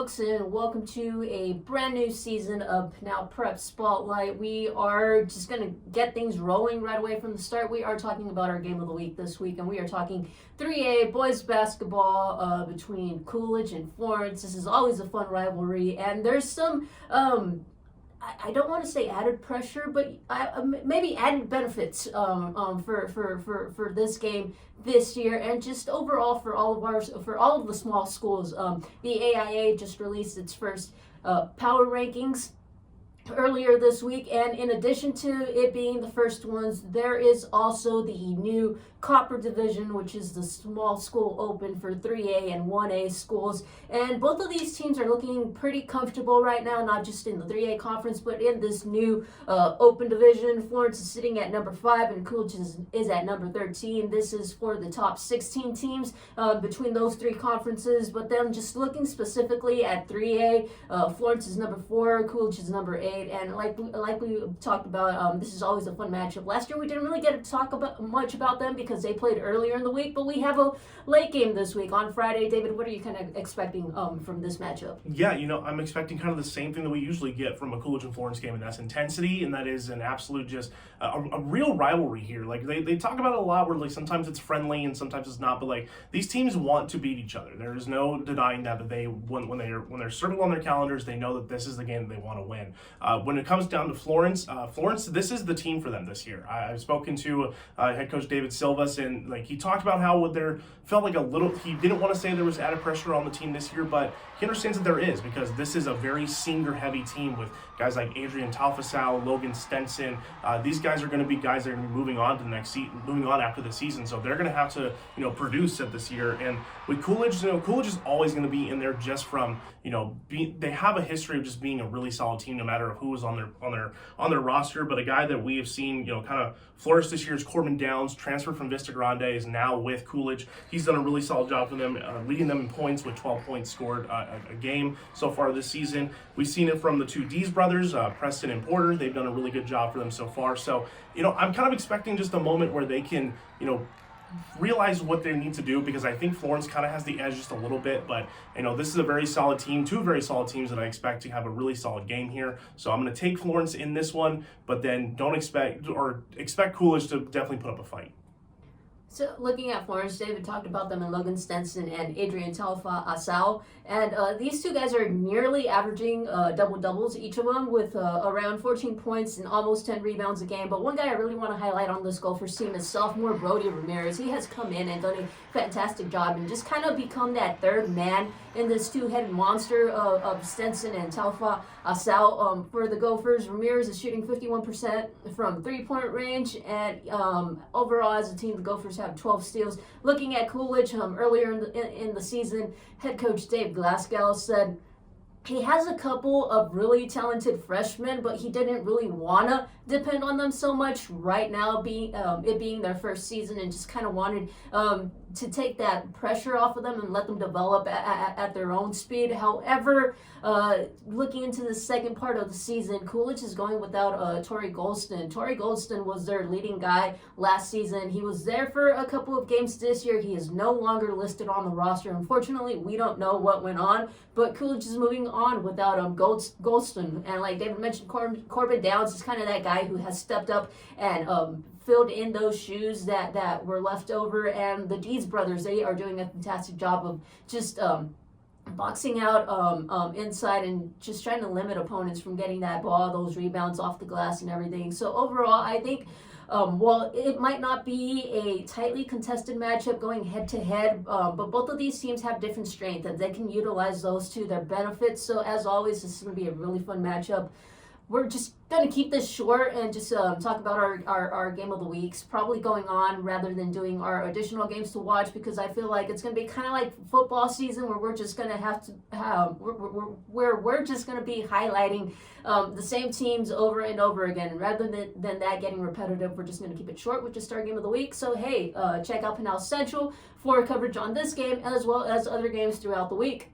folks, and welcome to a brand new season of Pinal Prep Spotlight. We are just going to get things rolling right away from the start. We are talking about our game of the week this week, and we are talking 3A boys basketball between Coolidge and Florence. This is always a fun rivalry, and there's some I don't want to say added pressure, but maybe added benefits for this game this year, and just overall for all of the small schools. The AIA just released its first power rankings earlier this week, and in addition to it being the first ones, there is also the new Copper Division, which is the small school open for 3A and 1A schools, and both of these teams are looking pretty comfortable right now, not just in the 3A conference, but in this new open division. Florence is sitting at number 5 and Coolidge is at number 13. This is for the top 16 teams between those three conferences, but then just looking specifically at 3A, Florence is number 4, Coolidge is number 8, and like we talked about, this is always a fun matchup. Last year we didn't really get to talk much about them because they played earlier in the week, but we have a late game this week on Friday. David, what are you kind of expecting from this matchup? Yeah, I'm expecting kind of the same thing that we usually get from a Coolidge and Florence game, and that's intensity, and that is an absolute just a real rivalry here. Like they talk about it a lot, where like sometimes it's friendly and sometimes it's not, but like these teams want to beat each other. There is no denying that they when they're circled on their calendars, they know that this is the game that they want to win. When it comes down to Florence, this is the team for them this year. I've spoken to head coach David Silva, and like he talked about how there felt like he didn't want to say there was added pressure on the team this year, but he understands that there is, because this is a very senior heavy team with guys like Adrian Talfasau, Logan Stenson. These guys are going to be guys that are going to be moving on to the next moving on after the season, so they're going to have to produce it this year. And with Coolidge, Coolidge is always going to be in there just from they have a history of just being a really solid team no matter who is on their roster. But a guy that we have seen kind of flourish this year is Corbin Downs, transferred from Vista Grande, is now with Coolidge. He's done a really solid job for them, leading them in points with 12 points scored a game so far this season. We've seen it from the two Dees brothers, Preston and Porter. They've done a really good job for them so far. So, I'm kind of expecting just a moment where they can, realize what they need to do, because I think Florence kind of has the edge just a little bit, but this is a very solid team, two very solid teams that I expect to have a really solid game here. So I'm going to take Florence in this one, but then expect Coolidge to definitely put up a fight. So looking at Florence, David talked about them in Logan Stenson and Adrian Talfasau, and these two guys are nearly averaging double-doubles, each of them, with around 14 points and almost 10 rebounds a game. But one guy I really want to highlight on this Gophers team is sophomore Brody Ramirez. He has come in and done a fantastic job and just kind of become that third man in this two-headed monster of Stenson and Talfasau. For the Gophers, Ramirez is shooting 51% from three-point range, and overall as a team, the Gophers have 12 steals. Looking at Coolidge, earlier in the season, head coach Dave Glasgow said he has a couple of really talented freshmen, but he didn't really want to depend on them so much right now, it being their first season, and just kind of wanted to take that pressure off of them and let them develop at their own speed. However, looking into the second part of the season, Coolidge is going without Torrey Golston. Torrey Golston was their leading guy last season. He was there for a couple of games this year. He is no longer listed on the roster. Unfortunately, we don't know what went on, but Coolidge is moving on without Golston. And like David mentioned, Corbin Downs is kind of that guy who has stepped up and filled in those shoes that were left over. And the Dees brothers, they are doing a fantastic job of just boxing out inside and just trying to limit opponents from getting that ball, those rebounds off the glass and everything. So overall, I think while it might not be a tightly contested matchup going head-to-head, but both of these teams have different strengths, and they can utilize those to their benefit. So as always, this is going to be a really fun matchup. We're just going to keep this short and just talk about our game of the weeks, probably going on rather than doing our additional games to watch, because I feel like it's going to be kind of like football season, where we're just going to we're just going to be highlighting the same teams over and over again. Rather than that getting repetitive, we're just going to keep it short with just our game of the week. So hey, check out Pinal Central for coverage on this game as well as other games throughout the week.